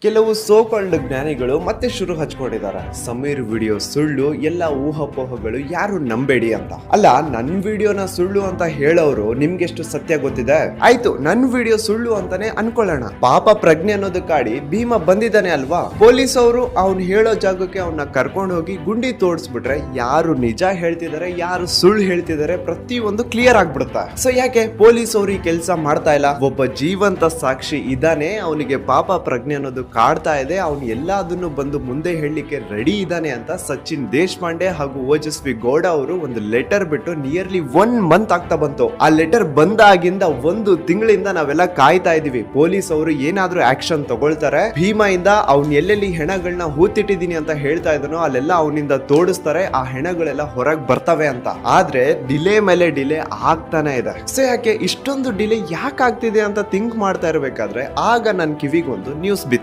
ಕೆಲವು ಸೋಕಾಲ್ಡ್ ಜ್ಞಾನಿಗಳು ಮತ್ತೆ ಶುರು ಹಚ್ಕೊಂಡಿದ್ದಾರೆ. ಸಮೀರ್ ವಿಡಿಯೋ ಸುಳ್ಳು, ಎಲ್ಲ ಊಹಾಪೋಹಗಳು, ಯಾರು ನಂಬೇಡಿ ಅಂತ. ಅಲ್ಲ, ನನ್ ವಿಡಿಯೋನ ಸುಳ್ಳು ಅಂತ ಹೇಳೋರು ನಿಮ್ಗೆಷ್ಟು ಸತ್ಯ ಗೊತ್ತಿದೆ? ಆಯ್ತು, ನನ್ ವಿಡಿಯೋ ಸುಳ್ಳು ಅಂತಾನೆ ಅನ್ಕೊಳ್ಳೋಣ. ಪಾಪ ಪ್ರಜ್ಞೆ ಅನ್ನೋದು ಕಾಡಿ ಭೀಮ ಬಂದಿದ್ದಾನೆ ಅಲ್ವಾ? ಪೊಲೀಸ್ ಅವರು ಅವ್ನು ಹೇಳೋ ಜಾಗಕ್ಕೆ ಅವನ್ನ ಕರ್ಕೊಂಡು ಹೋಗಿ ಗುಂಡಿ ತೋಡಿಸ್ಬಿಟ್ರೆ ಯಾರು ನಿಜ ಹೇಳ್ತಿದ್ದಾರೆ, ಯಾರು ಸುಳ್ಳು ಹೇಳ್ತಿದ್ದಾರೆ ಪ್ರತಿಯೊಂದು ಕ್ಲಿಯರ್ ಆಗ್ಬಿಡುತ್ತೆ. ಸೊ ಯಾಕೆ ಪೊಲೀಸ್ ಅವರು ಈ ಕೆಲಸ ಮಾಡ್ತಾ ಇಲ್ಲ? ಒಬ್ಬ ಜೀವಂತ ಸಾಕ್ಷಿ ಇದ್ದಾನೆ, ಅವನಿಗೆ ಪಾಪ ಪ್ರಜ್ಞೆ ಅನ್ನೋದು ಕಾಡ್ತಾ ಇದೆ, ಅವನು ಎಲ್ಲದನ್ನು ಬಂದು ಮುಂದೆ ಹೇಳಲಿಕ್ಕೆ ರೆಡಿ ಇದ್ದಾನೆ ಅಂತ ಸಚಿನ್ ದೇಶಪಾಂಡೆ ಹಾಗೂ ಓಜಸ್ವಿ ಗೌಡ ಅವರು ಒಂದು ಲೆಟರ್ ಬಿಟ್ಟು ನಿಯರ್ಲಿ 1 ಮಂತ್ ಆಗ್ತಾ ಬಂತು. ಆ ಲೆಟರ್ ಬಂದಾಗಿಂದ 1 ತಿಂಗಳಿಂದ ನಾವೆಲ್ಲ ಕಾಯ್ತಾ ಇದೀವಿ. ಪೊಲೀಸ್ ಅವರು ಏನಾದ್ರೂ ಆಕ್ಷನ್ ತಗೊಳ್ತಾರೆ, ಭೀಮಾ ಇಂದ ಅವ್ನ್ ಎಲ್ಲೆಲ್ಲಿ ಹೆಣಗಳನ್ನ ಹೂತಿಟ್ಟಿದೀನಿ ಅಂತ ಹೇಳ್ತಾ ಇದ್ದಾನೋ ಅಲ್ಲೆಲ್ಲ ಅವನಿಂದ ತೋಡಿಸ್ತಾರೆ, ಆ ಹೆಣಗಳೆಲ್ಲ ಹೊರಗೆ ಬರ್ತವೆ ಅಂತ. ಆದ್ರೆ ಡಿಲೇ ಮೇಲೆ ಡಿಲೇ ಆಗ್ತಾನೆ ಇದೆ. ಸೊ ಯಾಕೆ ಇಷ್ಟೊಂದು ಡಿಲೇ ಯಾಕೆ ಆಗ್ತಿದೆ ಅಂತ ಥಿಂಕ್ ಮಾಡ್ತಾ ಇರ್ಬೇಕಾದ್ರೆ ಆಗ ನನ್ನ ಕಿವಿಗೊಂದು ನ್ಯೂಸ್ ಬಿತ್ತು.